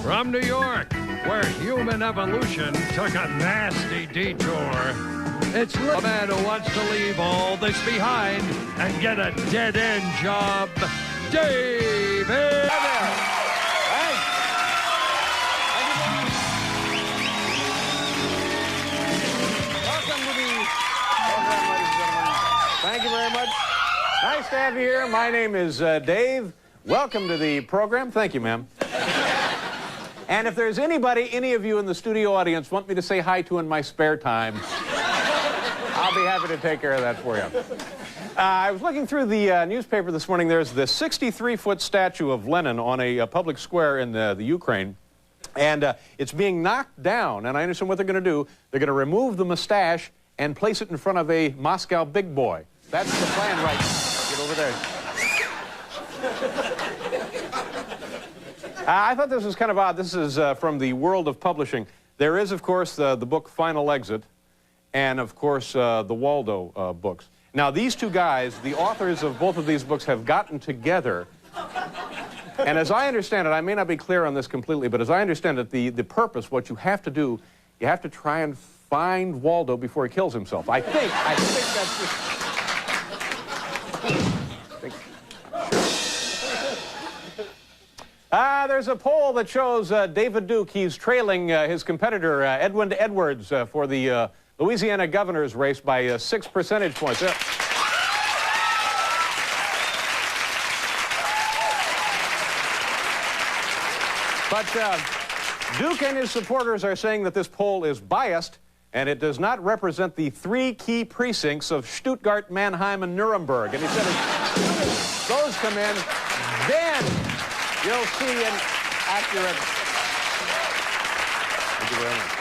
From New York, where human evolution took a nasty detour, it's a man who wants to leave all this behind and get a dead-end job, David. Welcome to the program, ladies and gentlemen. Thank you very much. Nice to have you here. My name is Dave. Welcome to the program. Thank you, ma'am. And if there's any of you in the studio audience want me to say hi to in my spare time, I'll be happy to take care of that for you. I was looking through the newspaper this morning. There's the 63-foot statue of Lenin on a public square in the Ukraine. And it's being knocked down. And I understand what they're going to do. They're going to remove the mustache and place it in front of a Moscow big boy. That's the plan right now. Get over there. I thought this was kind of odd. This is from the world of publishing. There is, of course, the book Final Exit, and, of course, the Waldo books. Now, these two guys, the authors of both of these books, have gotten together. And as I understand it, I may not be clear on this completely, but as I understand it, the purpose, what you have to do, you have to try and find Waldo before he kills himself. I think that's just... There's a poll that shows David Duke. He's trailing his competitor, Edwin Edwards, for the Louisiana governor's race by 6 percentage points. But Duke and his supporters are saying that this poll is biased, and it does not represent the 3 key precincts of Stuttgart, Mannheim, and Nuremberg. And he said as those come in, then you'll see an accurate... Thank you very much.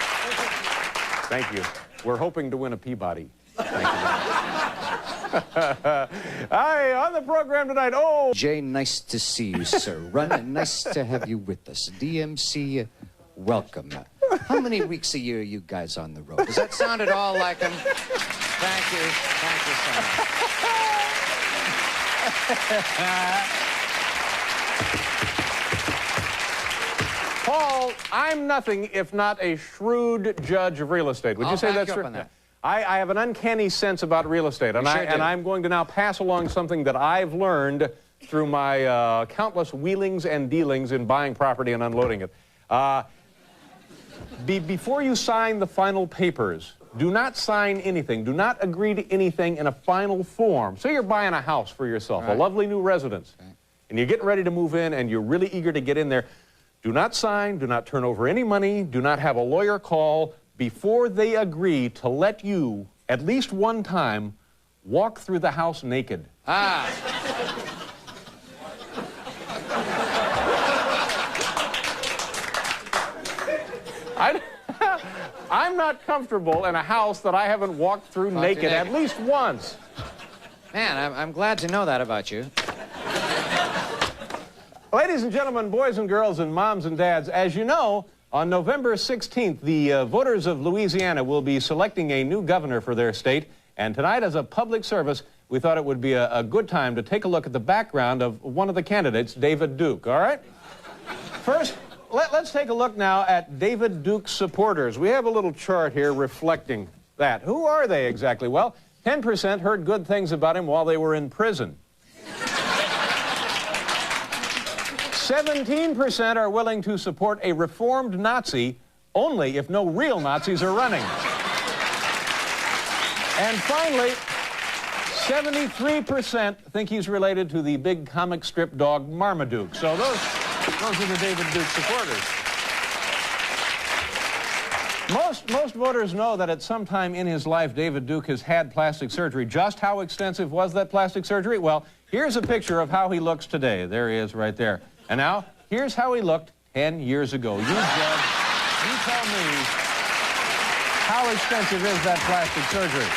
Thank you. We're hoping to win a Peabody. Thank you very much. Hi, on the program tonight, Jay, nice to see you, sir. Run, nice to have you with us. DMC, welcome. How many weeks a year are you guys on the road? Does that sound at all like him? Thank you. Thank you so much. Paul, I'm nothing if not a shrewd judge of real estate. Would you say that's true? On that. I have an uncanny sense about real estate, and I'm going to now pass along something that I've learned through my countless wheelings and dealings in buying property and unloading it. Before you sign the final papers, do not sign anything. Do not agree to anything in a final form. Say you're buying a house for yourself, a lovely new residence, and you're getting ready to move in, and you're really eager to get in there. Do not sign, do not turn over any money, do not have a lawyer call before they agree to let you, at least one time, walk through the house naked. I'm not comfortable in a house that I haven't walked through naked at least once. Man, I'm glad to know that about you. Ladies and gentlemen, boys and girls, and moms and dads, as you know, on November 16th, the voters of Louisiana will be selecting a new governor for their state. And tonight, as a public service, we thought it would be a good time to take a look at the background of one of the candidates, David Duke, all right? First, let's take a look now at David Duke's supporters. We have a little chart here reflecting that. Who are they exactly? Well, 10% heard good things about him while they were in prison. 17% are willing to support a reformed Nazi only if no real Nazis are running. And finally, 73% think he's related to the big comic strip dog Marmaduke. So those are the David Duke supporters. Most voters know that at some time in his life, David Duke has had plastic surgery. Just how extensive was that plastic surgery? Well, here's a picture of how he looks today. There he is right there. And now, here's how he looked 10 years ago. You judge, you tell me, how extensive is that plastic surgery?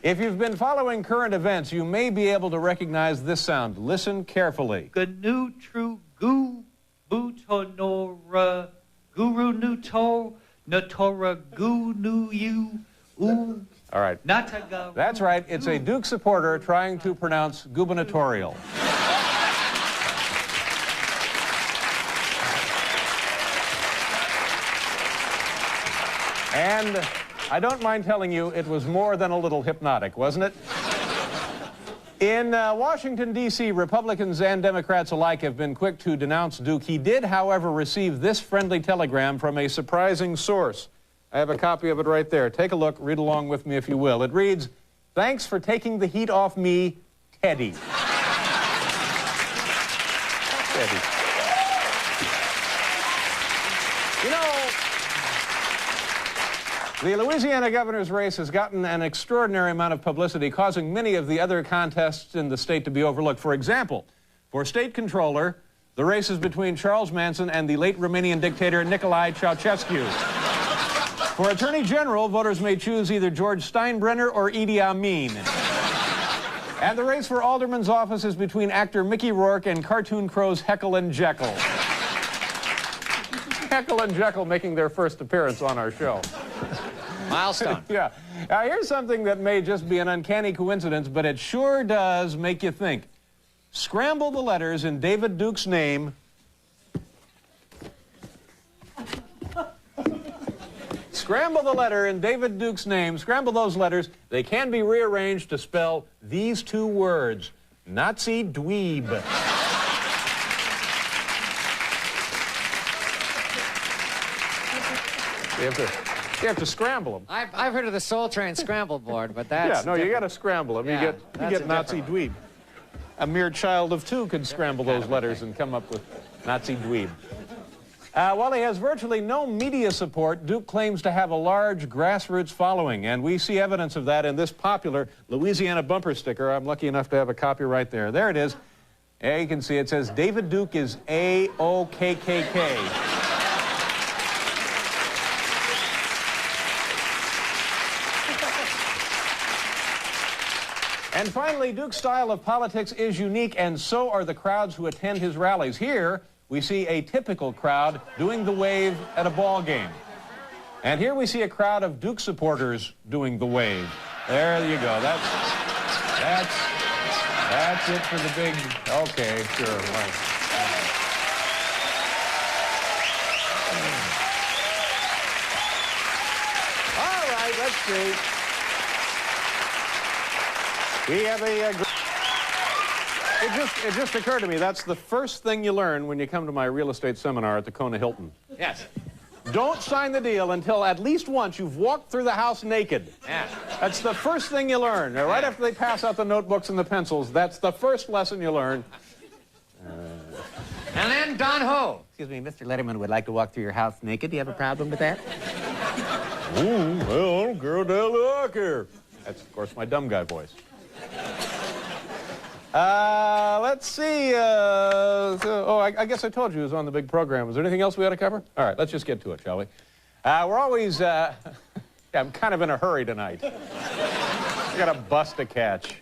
If you've been following current events, you may be able to recognize this sound. Listen carefully. Gnu tru gu butonora guru nuto natora gu nu you u. All right. That's right. It's a Duke supporter trying to pronounce gubernatorial. And I don't mind telling you, it was more than a little hypnotic, wasn't it? In Washington, D.C., Republicans and Democrats alike have been quick to denounce Duke. He did, however, receive this friendly telegram from a surprising source. I have a copy of it right there. Take a look. Read along with me if you will. It reads, "Thanks for taking the heat off me, Teddy." Teddy. You know, the Louisiana governor's race has gotten an extraordinary amount of publicity, causing many of the other contests in the state to be overlooked. For example, for state controller, the race is between Charles Manson and the late Romanian dictator Nicolae Ceausescu. For attorney general, voters may choose either George Steinbrenner or Idi Amin. And the race for alderman's office is between actor Mickey Rourke and Cartoon Crow's Heckle and Jekyll. Heckle and Jekyll making their first appearance on our show. Milestone. Yeah. Now, here's something that may just be an uncanny coincidence, but it sure does make you think. Scramble the letters in David Duke's name. Scramble the letter in David Duke's name. Scramble those letters. They can be rearranged to spell these two words. Nazi dweeb. You have to scramble them. I've heard of the Soul Train scramble board, but that's Yeah, no, you got to scramble them. Yeah, you get Nazi dweeb. A mere child of two could scramble those letters and come up with Nazi dweeb. While he has virtually no media support, Duke claims to have a large grassroots following, and we see evidence of that in this popular Louisiana bumper sticker. I'm lucky enough to have a copy right there. There it is. Yeah, you can see it says, "David Duke is A-O-K-K-K." And finally, Duke's style of politics is unique, and so are the crowds who attend his rallies. Here, we see a typical crowd doing the wave at a ball game. And here we see a crowd of Duke supporters doing the wave. There you go. That's it for the big... Okay, sure. Right. All right, let's see. We have a... It just occurred to me, that's the first thing you learn when you come to my real estate seminar at the Kona Hilton. Yes. Don't sign the deal until at least once you've walked through the house naked. Yeah. That's the first thing you learn. Right after they pass out the notebooks and the pencils, that's the first lesson you learn. And then Don Ho. Excuse me, Mr. Letterman would like to walk through your house naked. Do you have a problem with that? Well, girl, down here. That's, of course, my dumb guy voice. Let's see. I guess I told you it was on the big program. Is there anything else we ought to cover? All right, let's just get to it, shall we? We're always... I'm kind of in a hurry tonight. We got a bus to catch.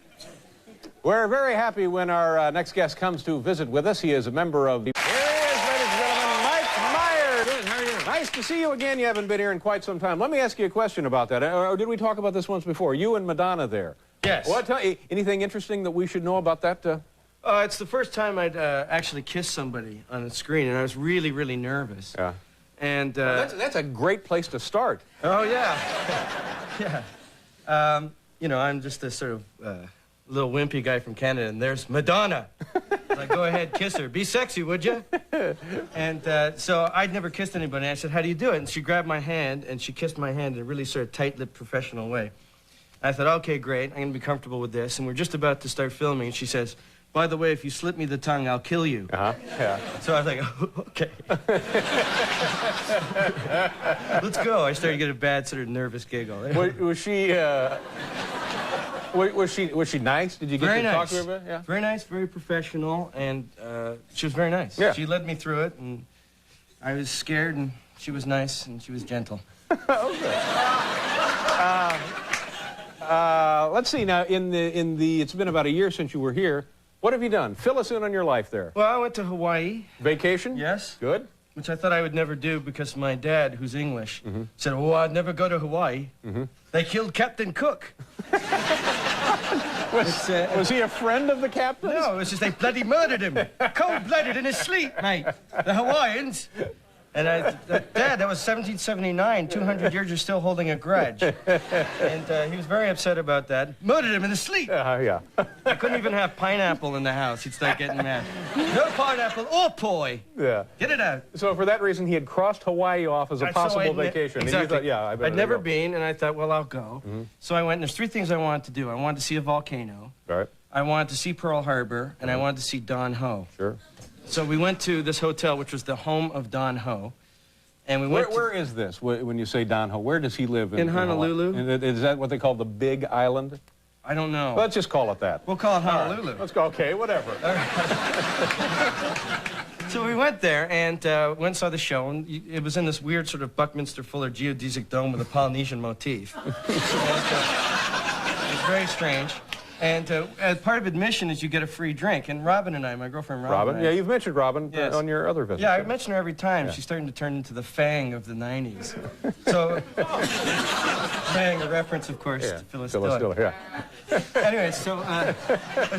We're very happy when our next guest comes to visit with us. He is a member of the... Here he is, ladies and gentlemen, Mike Myers. Good, how are you? Nice to see you again. You haven't been here in quite some time. Let me ask you a question about that. Or did we talk about this once before? You and Madonna there. Yes. Well, anything interesting that we should know about that? It's the first time I'd actually kissed somebody on the screen, and I was really, really nervous. Yeah. And Well, that's a great place to start. oh yeah, yeah. You know, I'm just this sort of little wimpy guy from Canada, and there's Madonna. Like, go ahead, kiss her. Be sexy, would you? And so I'd never kissed anybody. And I said, "How do you do it?" And she grabbed my hand, and she kissed my hand in a really sort of tight-lipped, professional way. I thought, okay, great, I'm going to be comfortable with this. And we're just about to start filming, and she says, "By the way, if you slip me the tongue, I'll kill you." Yeah. So I was like, oh, okay. Let's go. I started to get a bad sort of nervous giggle. Was she nice? Did you get Very to nice. talk to her a bit? Yeah. Very nice, very professional, and she was very nice. Yeah. She led me through it, and I was scared, and she was nice, and she was gentle. Okay. Let's see now. It's been about a year since you were here. What have you done? Fill us in on your life there. Well, I went to Hawaii. Vacation? Yes. Good. Which I thought I would never do because my dad, who's English, said, "Oh, I'd never go to Hawaii. They killed Captain Cook." Was he a friend of the captain's? No, it was just they bloody murdered him. Cold-blooded in his sleep, mate. The Hawaiians. And Dad, that was 1779. 200 years, you're still holding a grudge. And he was very upset about that. Murdered him in his sleep. Yeah. I couldn't even have pineapple in the house. He'd start getting mad. No pineapple or poi. Yeah. Get it out. So for that reason, he had crossed Hawaii off as a possible vacation. Exactly. And you thought, yeah, I better I'd never go. been, and I thought, well, I'll go. So I went, and there's 3 things I wanted to do. I wanted to see a volcano. All right. I wanted to see Pearl Harbor, and I wanted to see Don Ho. Sure. So we went to this hotel, which was the home of Don Ho. And we went Where is this, when you say Don Ho? Where does he live? In Honolulu. And is that what they call the Big Island? I don't know. Let's just call it that. We'll call it Honolulu. Let's go, okay, whatever. So we went there and went and saw the show, and it was in this weird sort of Buckminster Fuller geodesic dome with a Polynesian motif. And, it was very strange. And as part of admission is you get a free drink. And Robin and I, my girlfriend Robin. Robin? Yeah, you've mentioned Robin Yes. on your other visits. Yeah, I mention her every time. She's starting to turn into the Fang of the 90s. So, Fang, a reference, of course, to Phyllis Diller. Yeah. Anyway, so I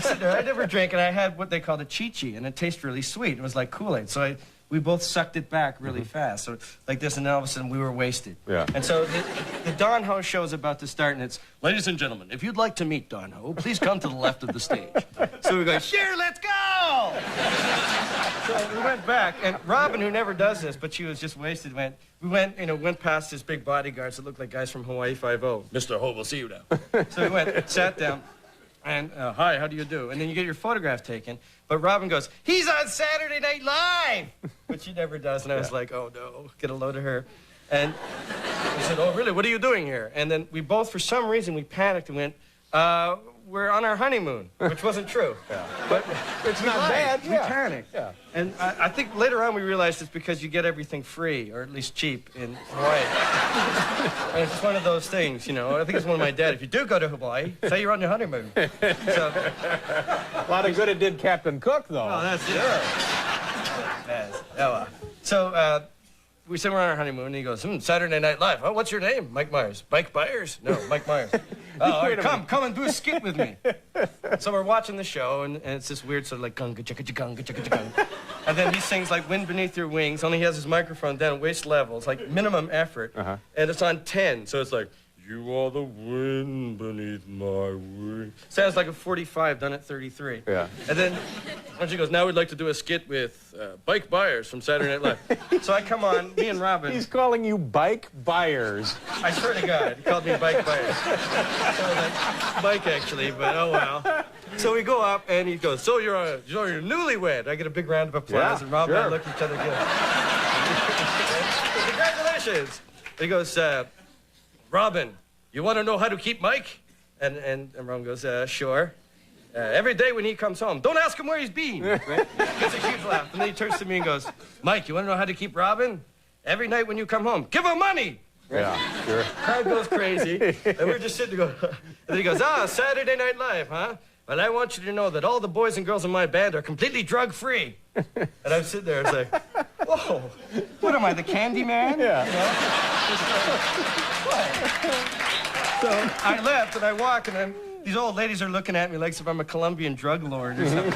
sitting there. I never drank, and I had what they called a chi-chi, and it tasted really sweet. It was like Kool-Aid. So we both sucked it back really fast. So like this, and then all of a sudden we were wasted. Yeah. And so the Don Ho show is about to start, and it's, ladies and gentlemen, if you'd like to meet Don Ho, please come to the left of the stage. So we go, sure, let's go! So we went back, and Robin, who never does this, but she was just wasted, went past his big bodyguards that looked like guys from Hawaii Five-0. Mr. Ho, we'll see you now. So we went, sat down, and hi, how do you do? And then you get your photograph taken, but Robin goes, he's on Saturday Night Live! Which she never does, and I was like, oh no, get a load of her. And I said, oh really, what are you doing here? And then we both, for some reason, we panicked and went, we're on our honeymoon, which wasn't true. Yeah. But It's not bad. we panicked. Yeah. And I think later on we realized it's because you get everything free, or at least cheap, in Hawaii. And it's just one of those things, you know. I think it's one of my dad. If you do go to Hawaii, say you're on your honeymoon. So, A lot of good it did Captain Cook, though. oh, that's it. Yes. So we said we're on our honeymoon, and he goes, Saturday Night Live. Oh, what's your name? Mike Myers. Mike Byers? No, Mike Myers. Oh, all right, come and do a skit with me. So we're watching the show, and it's this weird sort of like gunga chicka gunga chicka gunga. And then he sings like Wind Beneath Your Wings, only he has his microphone down at waist level. It's like minimum effort. And it's on 10, so it's like, you are the wind beneath my wings. Sounds like a 45 done at 33. Yeah. And then she goes, now we'd like to do a skit with Mike Byers from Saturday Night Live. So I come on, me and Robin. He's calling you Bike Byers. I swear to God, he called me Mike Byers. So that's Mike, actually, but oh well. So we go up, and he goes, so you're newlywed. I get a big round of applause, Yeah, and Robin and I sure. look at each other good. Congratulations. He goes, Robin, you want to know how to keep Mike? And Robin goes, sure. Every day when he comes home, don't ask him where he's been. Right? Gets a huge laugh. And then he turns to me and goes, Mike, you want to know how to keep Robin? Every night when you come home, give him money. Yeah, sure. Crowd goes crazy. And we're just sitting there going, and then he goes, Saturday Night Live, huh? Well, I want you to know that all the boys and girls in my band are completely drug-free. And I'm sitting there, it's like, whoa, what am I, the candy man? Yeah. You know? What? So I left, and I walk, and these old ladies are looking at me like if I'm a Colombian drug lord or something.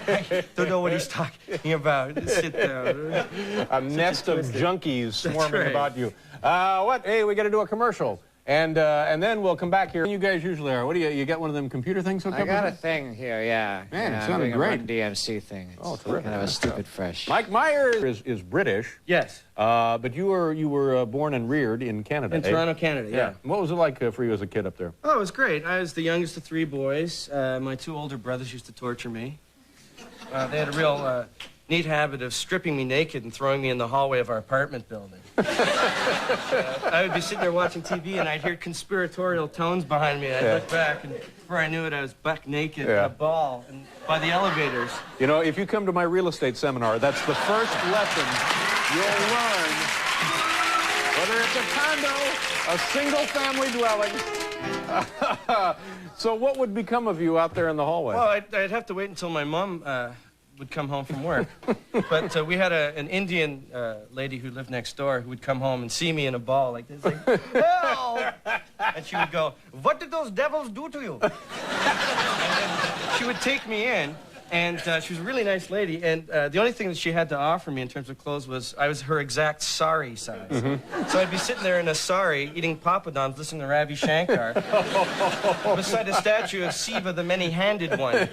I don't know what he's talking about. Just sit down. A nest of junkies swarming right. about you. Hey, we got to do a commercial. And then we'll come back here. You guys usually are. What do you got one of them computer things hooked I up got a with? thing here, yeah. Man, it I'm sounded doing great. a Run DMC thing. It's terrific. kind of a stupid fresh. Mike Myers is British. Yes. But you were born and reared in Canada. In Toronto, Canada, yeah. What was it like for you as a kid up there? Oh, it was great. I was the youngest of 3 boys. My 2 older brothers used to torture me. They had a real neat habit of stripping me naked and throwing me in the hallway of our apartment building. I would be sitting there watching TV, and I'd hear conspiratorial tones behind me. I'd look back, and before I knew it, I was buck naked in a ball and by the elevators. You know, if you come to my real estate seminar, that's the first lesson you'll learn. Whether it's a condo, a single-family dwelling. So what would become of you out there in the hallway? Well, I'd have to wait until my mom would come home from work. But we had an Indian lady who lived next door who would come home and see me in a ball like this, like, help! And she would go, what did those devils do to you? And then she would take me in, And she was a really nice lady, and the only thing that she had to offer me in terms of clothes was I was her exact sari size. So I'd be sitting there in a sari, eating papadums, listening to Ravi Shankar, beside a statue of Siva, the many-handed one,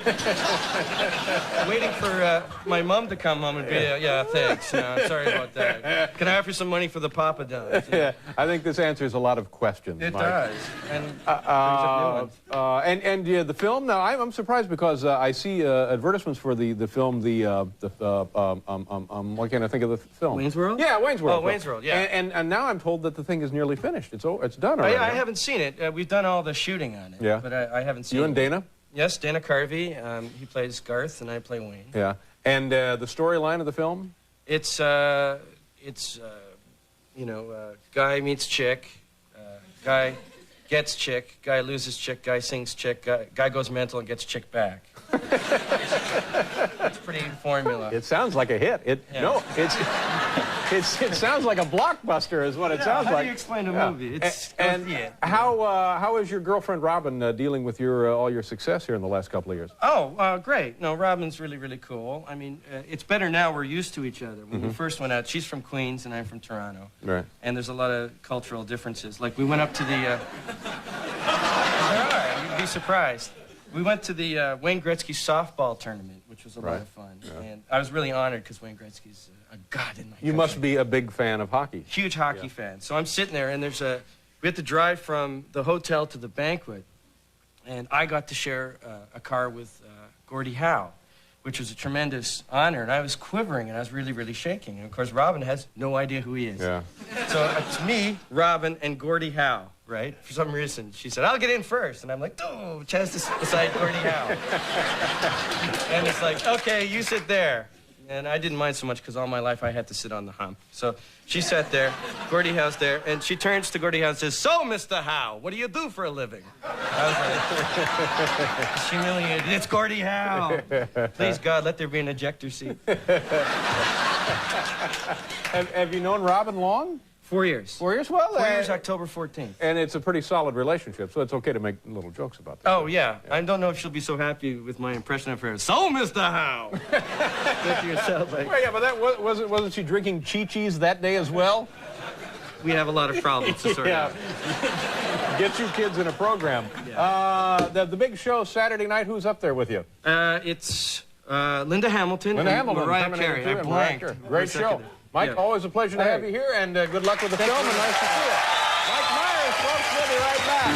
waiting for my mom to come home and be, yeah, thanks, no, sorry about that. Can I offer some money for the papadums? Yeah, I think this answers a lot of questions, It Mike. does. And brings up new ones. The film, now, I'm surprised because I see advertisements for the film, why can't I think of the film? Wayne's World? Yeah, Wayne's World. Oh, Wayne's World, yeah. And now I'm told that the thing is nearly finished. It's done Oh, already. yeah, I haven't seen it. We've done all the shooting on it. Yeah. But I haven't seen it. You and Dana? Yes, Dana Carvey. He plays Garth, and I play Wayne. Yeah. And the storyline of the film? It's guy meets chick, guy gets chick, guy loses chick, guy sings chick, guy goes mental and gets chick back. It's pretty formula. It sounds like a hit. Yeah. No, it sounds like a blockbuster is what it sounds how like. do you explain a movie? It's How is your girlfriend Robin dealing with all your success here in the last couple of years? Oh, great. No, Robin's really, really cool. I mean, it's better now we're used to each other. When we first went out, she's from Queens and I'm from Toronto. Right. And there's a lot of cultural differences. Like, we went up to the... there are. You'd be surprised. We went to the Wayne Gretzky softball tournament, which was a lot of fun. Yeah. And I was really honored because Wayne Gretzky's a god in my country. You must be a big fan of hockey. Huge hockey fan. So I'm sitting there, and we had to drive from the hotel to the banquet, and I got to share a car with Gordie Howe, which was a tremendous honor, and I was quivering, and I was really, really shaking. And, of course, Robin has no idea who he is. Yeah. So it's me, Robin, and Gordie Howe, right? For some reason, she said, I'll get in first. And I'm like, oh, chance to beside Gordie Howe. And it's like, okay, you sit there. And I didn't mind so much because all my life I had to sit on the hump. So she sat there, Gordie Howe's there, and she turns to Gordie Howe and says, so, Mr. Howe, what do you do for a living? I was like, humiliated. It's Gordie Howe. Please, God, let there be an ejector seat. Have you known Robin long? 4 years. 4 years? Well, 4 years, October 14th. And it's a pretty solid relationship, so it's okay to make little jokes about that. Oh, yeah. I don't know if she'll be so happy with my impression of her. So, Mr. Howe! Get to yourself, like... Well, yeah, but that wasn't she drinking Chi-Chis that day as well? We have a lot of problems to sort out. Get you kids in a program. Yeah. The big show Saturday night, who's up there with you? It's Linda Hamilton and Mariah Carey. I blanked. Great show. Mike, always a pleasure to have you here, and good luck with the film, and nice to see you. Mike Myers, folks, we'll be right back.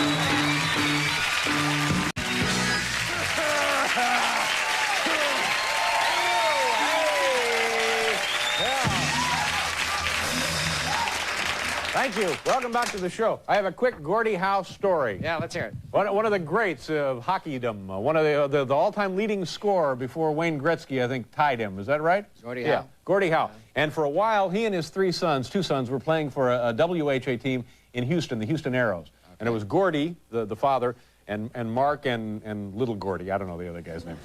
Thank you. Welcome back to the show. I have a quick Gordie Howe story. Yeah, let's hear it. One of the greats of hockeydom, one of the all-time leading scorer before Wayne Gretzky, I think, tied him. Is that right? Gordie Howe. Yeah, Gordie Howe. And for a while, he and his two sons, were playing for a WHA team in Houston, the Houston Aeros. Okay. And it was Gordie, the father, and Mark and little Gordie. I don't know the other guy's name.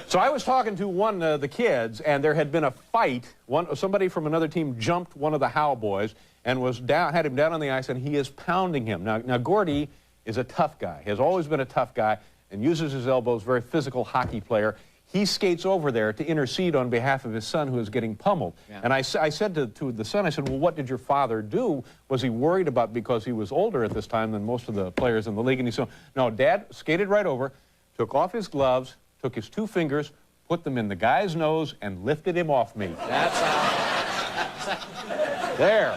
So I was talking to one of the kids, and there had been a fight. Somebody from another team jumped one of the Howe boys and had him down on the ice, and he is pounding him. Now Gordie is a tough guy. He has always been a tough guy and uses his elbows, very physical hockey player. He skates over there to intercede on behalf of his son who is getting pummeled. Yeah. And I said to the son, I said, well, what did your father do? Was he worried about because he was older at this time than most of the players in the league? And he said, no, Dad skated right over, took off his gloves, took his 2 fingers, put them in the guy's nose, and lifted him off me. That's all. There.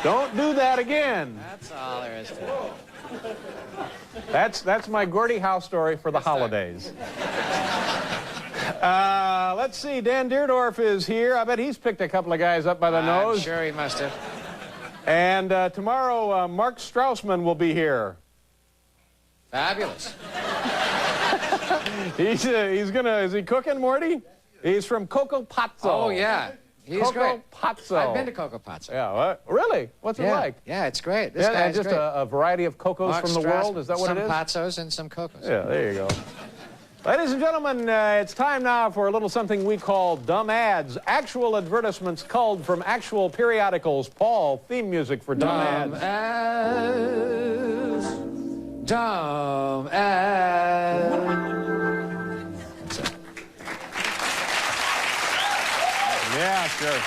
Don't do that again. That's all there is to it. That's my Gordie Howe story for the holidays. Let's see, Dan Deerdorf is here. I bet he's picked a couple of guys up by the nose. I'm sure he must have. And tomorrow, Mark Straussman will be here. Fabulous. Is he cooking, Morty? He's from Coco Pazzo. Oh, yeah. He's Coco great. Pazzo. I've been to Coco Pazzo. Yeah, what? Really? What's it like? Yeah, it's great. This guy's just great. a variety of cocos from the world? Is that what it is? Some pazzos and some cocos. Yeah, there you go. Ladies and gentlemen, it's time now for a little something we call dumb ads. Actual advertisements culled from actual periodicals. Paul, theme music for dumb ads. Dumb ads. Sure.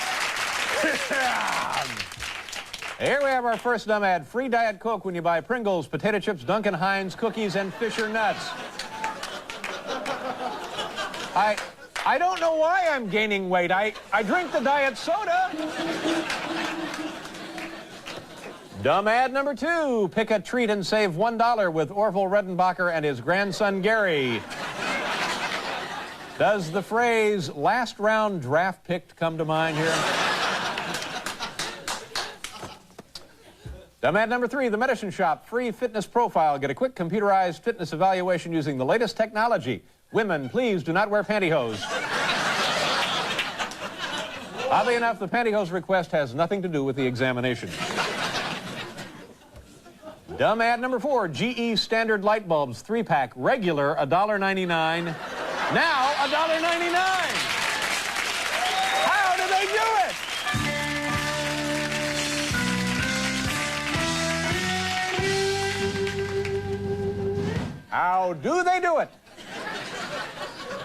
Here we have our first dumb ad. Free Diet Coke when you buy Pringles, potato chips, Duncan Hines, cookies, and Fisher Nuts. I don't know why I'm gaining weight. I drink the diet soda. Dumb ad number 2. Pick a treat and save $1 with Orville Redenbacher and his grandson Gary. Does the phrase last round draft picked come to mind here? Dumb ad number 3. The Medicine Shop. Free fitness profile. Get a quick computerized fitness evaluation using the latest technology. Women, please do not wear pantyhose. Oddly enough, the pantyhose request has nothing to do with the examination. Dumb ad number 4. GE standard light bulbs, 3-pack, regular $1.99. Now $1.99. How do they do it? How do they do it?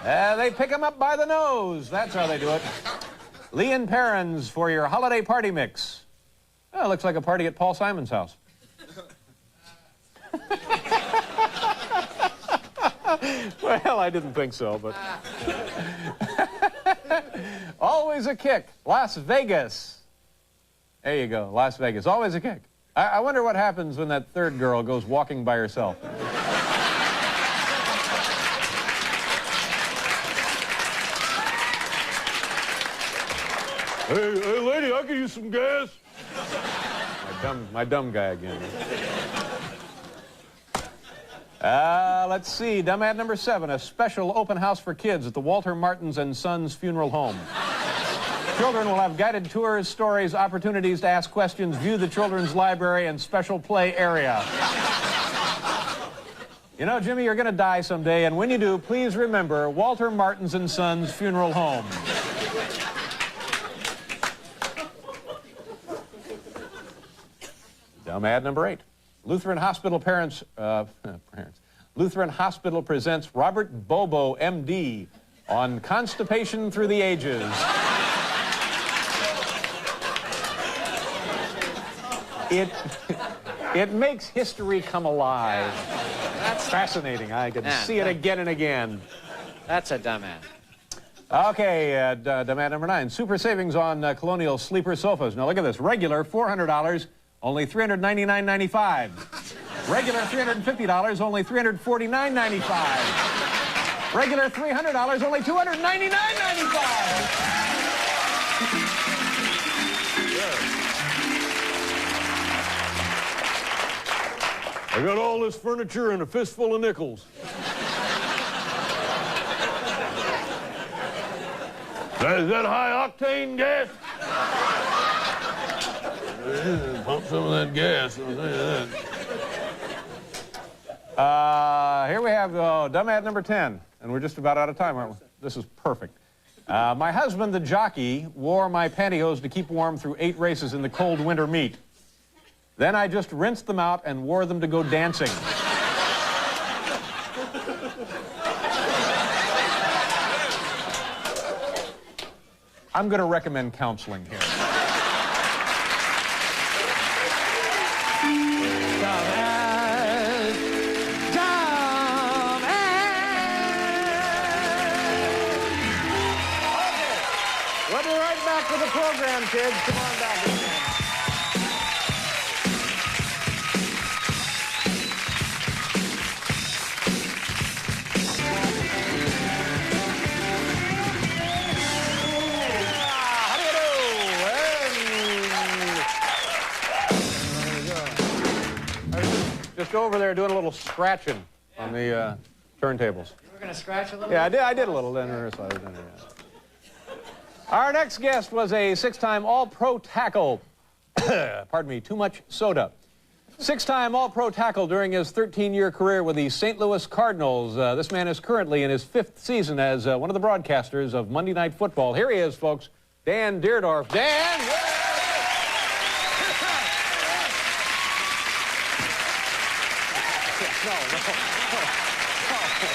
They pick them up by the nose. That's how they do it. Lee and Perrins for your holiday party mix. Oh, looks like a party at Paul Simon's house. Well, I didn't think so, but... Always a kick. Las Vegas. There you go, Las Vegas. Always a kick. I wonder what happens when that third girl goes walking by herself. Hey, lady, I could use some gas. My dumb guy again. Let's see. Dumb ad number 7. A special open house for kids at the Walter Martins and Sons Funeral Home. Children will have guided tours, stories, opportunities to ask questions, view the children's library, and special play area. You know, Jimmy, you're going to die someday, and when you do, please remember Walter Martins and Sons Funeral Home. Dumb ad number 8. Lutheran Hospital Lutheran Hospital presents Robert Bobo, M.D., on constipation through the ages. It makes history come alive. That's fascinating. I can see it again and again. That's a dumb ad. Okay, dumb ad number 9. Super savings on Colonial sleeper sofas. Now look at this. Regular, $400, only $399.95. Regular $350, only $349.95. Regular $300, only $299.95. I got all this furniture and a fistful of nickels. Is that high-octane gas? Pump some of that gas. Here we have dumb ad number 10, and we're just about out of time, aren't we? This is perfect. My husband, the jockey, wore my pantyhose to keep warm through 8 races in the cold winter meet. Then I just rinsed them out and wore them to go dancing. I'm going to recommend counseling here. We'll be right back with the program, kids. Come on back again. How do you do? I was just over there doing a little scratching on the turntables. We're going to scratch a little? Yeah, I did a little. Our next guest was a 6-time All-Pro tackle. Pardon me, too much soda. 6-time All-Pro tackle during his 13-year career with the St. Louis Cardinals. This man is currently in his 5th season as one of the broadcasters of Monday Night Football. Here he is, folks, Dan Deerdorf. Dan!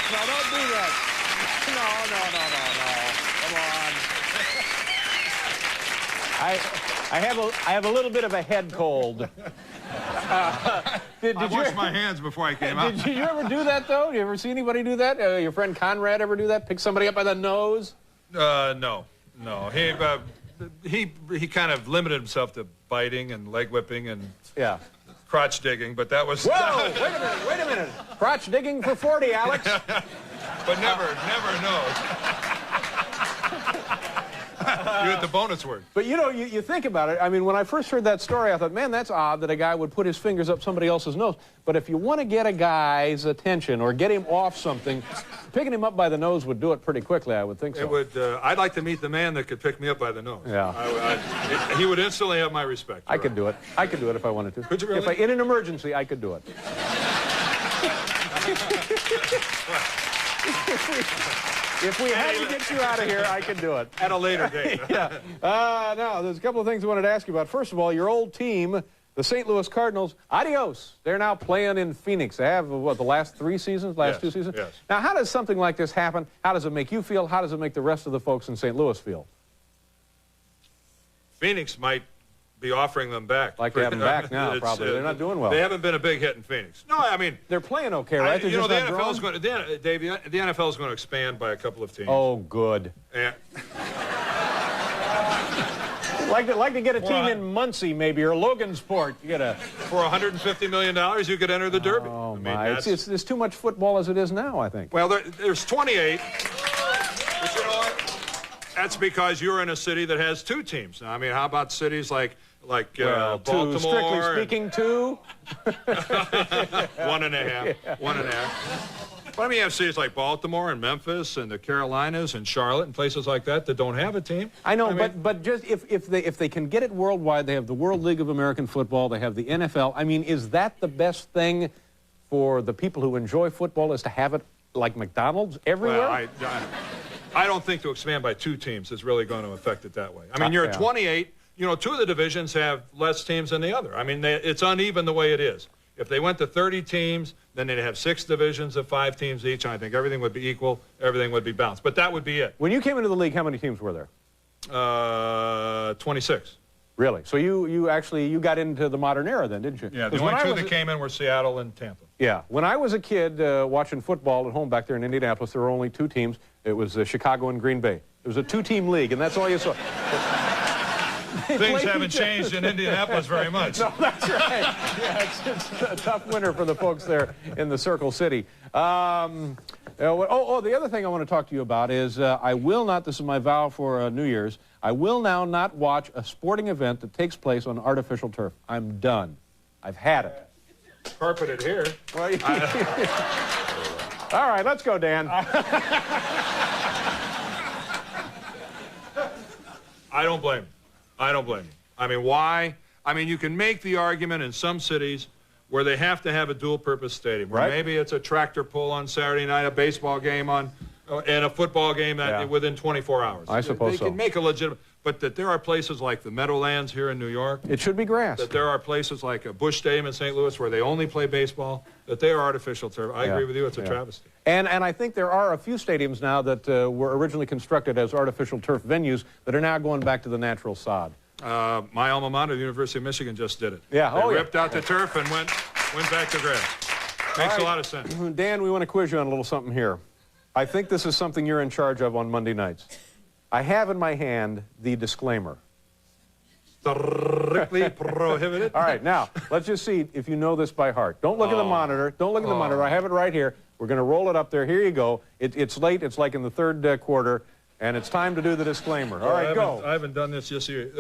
No, don't do that. No. Come on. I have a little bit of a head cold. I washed my hands before I came out. Did you ever do that, though? You ever see anybody do that? Your friend Conrad ever do that? Pick somebody up by the nose? No. He kind of limited himself to biting and leg whipping and crotch digging, but that was... Whoa! Wait a minute. Crotch digging for 40, Alex. But never nose. You hit the bonus word. But, you know, you think about it. I mean, when I first heard that story, I thought, man, that's odd that a guy would put his fingers up somebody else's nose. But if you want to get a guy's attention or get him off something, picking him up by the nose would do it pretty quickly, I would think so. It would. I'd like to meet the man that could pick me up by the nose. Yeah. He would instantly have my respect. I could do it. I could do it if I wanted to. Could you really? In an emergency, I could do it. If we had to get you out of here, I could do it. At a later date. Yeah. Now, there's a couple of things I wanted to ask you about. First of all, your old team, the St. Louis Cardinals, adios. They're now playing in Phoenix. They have, what, the last 3 seasons, last 2 seasons? Yes. Now, how does something like this happen? How does it make you feel? How does it make the rest of the folks in St. Louis feel? Phoenix might be offering them back. Like they have them back now, probably. They're not doing well. They haven't been a big hit in Phoenix. No, I mean... They're playing okay, right? You know, the NFL's going to... Dave, the NFL's going to expand by a couple of teams. Oh, good. And, Like to get a team in Muncie, maybe, or Logansport. You get a... For $150 million, you could enter the Derby. Oh, my. It's too much football as it is now, I think. Well, there's 28. But you know what? That's because you're in a city that has 2 teams. Now, I mean, how about cities like Baltimore? Strictly speaking, 2. 1.5. 1.5. But I mean, you have cities like Baltimore and Memphis and the Carolinas and Charlotte and places like that don't have a team. I know, but just if they can get it worldwide, they have the World League of American Football, they have the NFL. I mean, is that the best thing for the people who enjoy football, is to have it like McDonald's everywhere? Well, I don't think to expand by 2 teams is really going to affect it that way. I mean, you're at 28. You know, 2 of the divisions have less teams than the other. I mean, it's uneven the way it is. If they went to 30 teams, then they'd have 6 divisions of 5 teams each, and I think everything would be equal, everything would be balanced. But that would be it. When you came into the league, how many teams were there? 26. Really? So you got into the modern era then, didn't you? Yeah, the only 2 that came in were Seattle and Tampa. Yeah. When I was a kid watching football at home back there in Indianapolis, there were only 2 teams. It was Chicago and Green Bay. It was a 2-team league, and that's all you saw. Things haven't changed in Indianapolis very much. No, that's right. Yeah, it's a tough winter for the folks there in the Circle City. The other thing I want to talk to you about is I will not, this is my vow for New Year's, I will now not watch a sporting event that takes place on artificial turf. I'm done. I've had it. Carpeted here. Well, all right, let's go, Dan. I don't blame you. I don't blame you. I mean, why? I mean, you can make the argument in some cities where they have to have a dual-purpose stadium. Where maybe it's a tractor pull on Saturday night, a baseball game and a football game within 24 hours. I suppose they so. They can make a legitimate... But that there are places like the Meadowlands here in New York... It should be grass. That there are places like a Busch Stadium in St. Louis where they only play baseball, that they are artificial turf. I agree with you. It's a travesty. And I think there are a few stadiums now that were originally constructed as artificial turf venues that are now going back to the natural sod. My alma mater, the University of Michigan, just did it. Yeah. They ripped out the turf and went back to grass. Makes a lot of sense. Dan, we want to quiz you on a little something here. I think this is something you're in charge of on Monday nights. I have in my hand the disclaimer. Strictly prohibited. All right, now, let's just see if you know this by heart. Don't look at the monitor. Don't look at the monitor. I have it right here. We're going to roll it up there. Here you go. It's late. It's like in the 3rd quarter, and it's time to do the disclaimer. All right, go. I haven't done this just yet.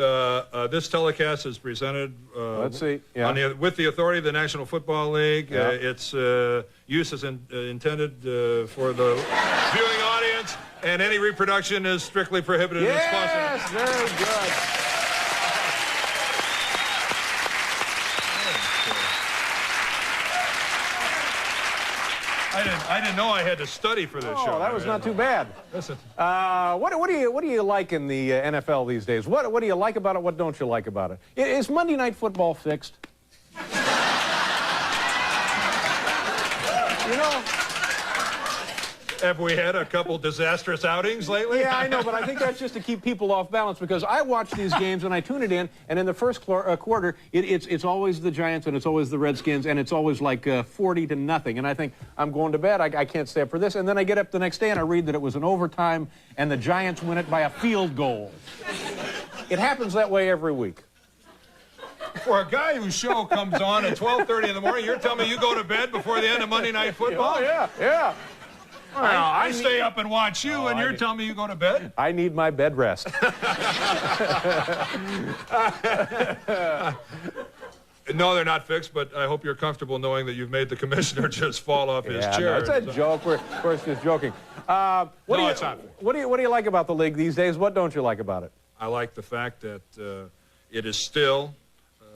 This telecast is presened let's see. Yeah. With the authority of the National Football League. Yeah. Its use is intended for the viewing audience, and any reproduction is strictly prohibited. Yes, very good. I didn't know I had to study for this show. Oh, that was not too bad. Listen. What do you like in the NFL these days? What do you like about it? What don't you like about it? Is Monday Night Football fixed? You know, Have we had a couple disastrous outings lately? Yeah, I know, but I think that's just to keep people off balance, because I watch these games and I tune it in, and in the first quarter, it's always the Giants and it's always the Redskins, and it's always like 40-0, and I think, I'm going to bed, I can't stay up for this, and then I get up the next day and I read that it was an overtime and the Giants win it by a field goal. It happens that way every week. For a guy whose show comes on at 12:30 in the morning, you're telling me you go to bed before the end of Monday Night Football? Oh, yeah, yeah. Well, I stay up and watch you, and you're telling me you go to bed? I need my bed rest. No, they're not fixed, but I hope you're comfortable knowing that you've made the commissioner just fall off his chair. No, it's a joke. We're, of course, just joking. It's not. What do you like about the league these days? What don't you like about it? I like the fact that it is still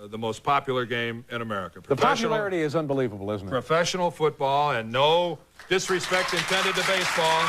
the most popular game in America. The popularity is unbelievable, isn't it? Professional football, and no disrespect intended to baseball.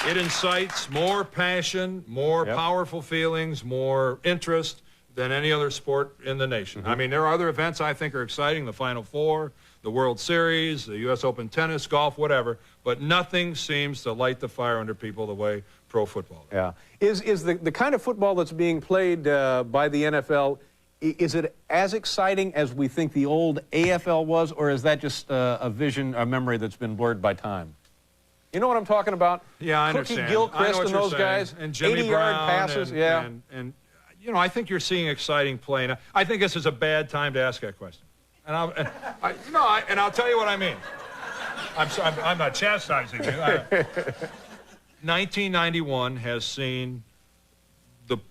It incites more passion, more powerful feelings, more interest than any other sport in the nation. I mean, there are other events I think are exciting, the Final Four, the World Series, the U.S. Open tennis, golf, whatever, but nothing seems to light the fire under people the way pro football does. Yeah. Is the kind of football that's being played by the NFL, is it as exciting as we think the old AFL was, or is that just a vision, a memory that's been blurred by time? You know what I'm talking about? Yeah, I Cookie understand. Gilchrist and those guys, and Jimmy 80-yard Brown passes, and you know, I think you're seeing exciting play. And I think this is a bad time to ask that question. And I'll tell you what I mean. I'm not chastising you. 1991 has seen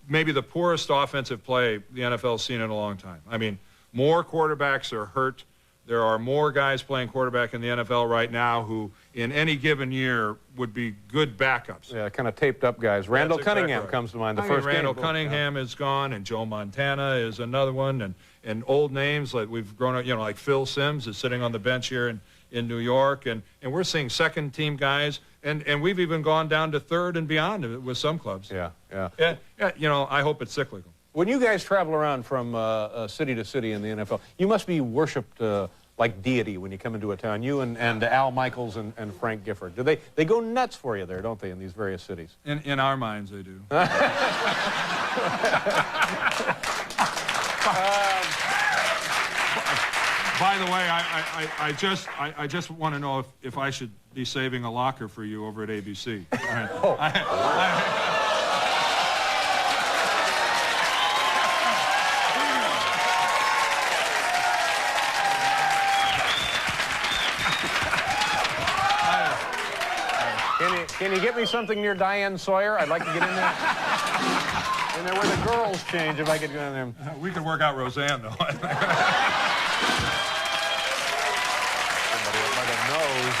maybe the poorest offensive play the NFL's seen in a long time. I mean, more quarterbacks are hurt. There are more guys playing quarterback in the NFL right now who, in any given year, would be good backups. Yeah, kind of taped up guys. Randall Cunningham comes to mind. Randall Cunningham is gone, and Joe Montana is another one, and old names like we've grown up, you know, like Phil Simms is sitting on the bench here in New York, and we're seeing second-team guys, and we've even gone down to third and beyond with some clubs. Yeah. You know, I hope it's cyclical. When you guys travel around from city to city in the NFL, you must be worshipped like deity when you come into a town. You and Al Michaels and Frank Gifford. Do they go nuts for you there, don't they, in these various cities? In our minds, they do. By the way, I just want to know if I should be saving a locker for you over at ABC. Can you get me something near Diane Sawyer? I'd like to get in there. In there where the girls change, if I could go in there. We could work out Roseanne, though. Somebody like a nose.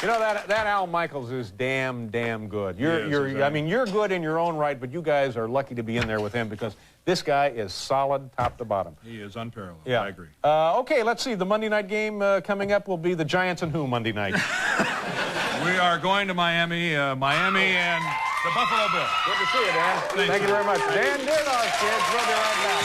You know, that Al Michaels is damn good. I mean, you're good in your own right, but you guys are lucky to be in there with him because this guy is solid top to bottom. He is unparalleled. Yeah. I agree. Okay, let's see. The Monday night game coming up will be the Giants and who Monday night? We are going to Miami and the Buffalo Bills. Good to see you, Dan. Thank you very much. Dan Dierdorf, kids. We'll be right back.